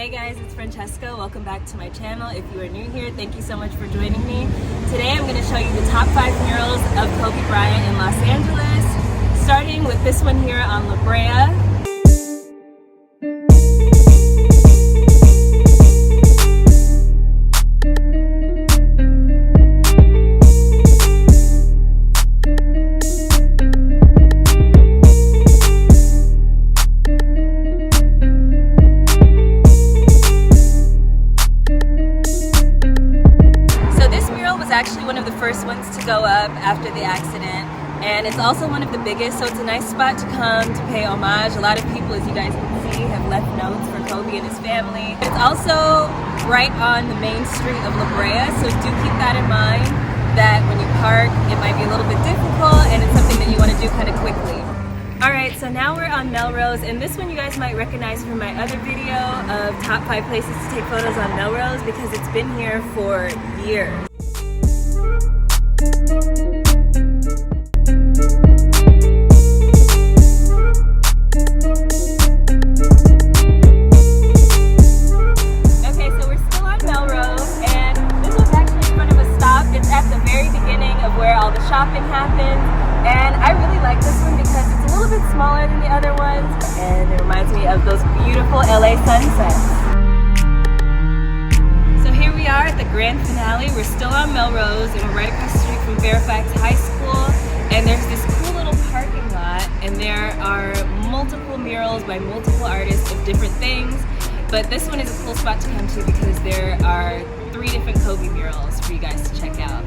Hey guys, it's Francesca. Welcome back to my channel. If you are new here, thank you so much for joining me. Today I'm going to show you the top 5 murals of Kobe Bryant in Los Angeles, starting with this one here on La Brea. Actually one of the first ones to go up after the accident, and it's also one of the biggest, so it's a nice spot to come to pay homage. A lot of people, as you guys can see, have left notes for Kobe and his family. It's also right on the main street of La Brea, so do keep that in mind, that when you park it might be a little bit difficult and it's something that you want to do kind of quickly. Alright, so now we're on Melrose, and this one you guys might recognize from my other video of top 5 places to take photos on Melrose, because it's been here for years. Shopping happens, and I really like this one because it's a little bit smaller than the other ones, and it reminds me of those beautiful LA sunsets. So here we are at the grand finale. We're still on Melrose, and we're right across the street from Fairfax High School, and there's this cool little parking lot, and there are multiple murals by multiple artists of different things, but this one is a cool spot to come to because there are 3 different Kobe murals for you guys to check out.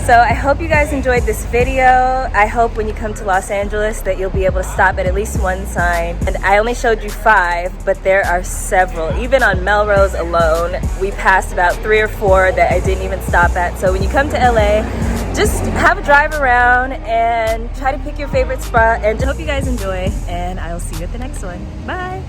So I hope you guys enjoyed this video. I hope when you come to Los Angeles that you'll be able to stop at least one sign. And I only showed you 5, but there are several. Even on Melrose alone, we passed about 3 or 4 that I didn't even stop at. So when you come to LA, just have a drive around and try to pick your favorite spot. And I hope you guys enjoy, and I'll see you at the next one. Bye!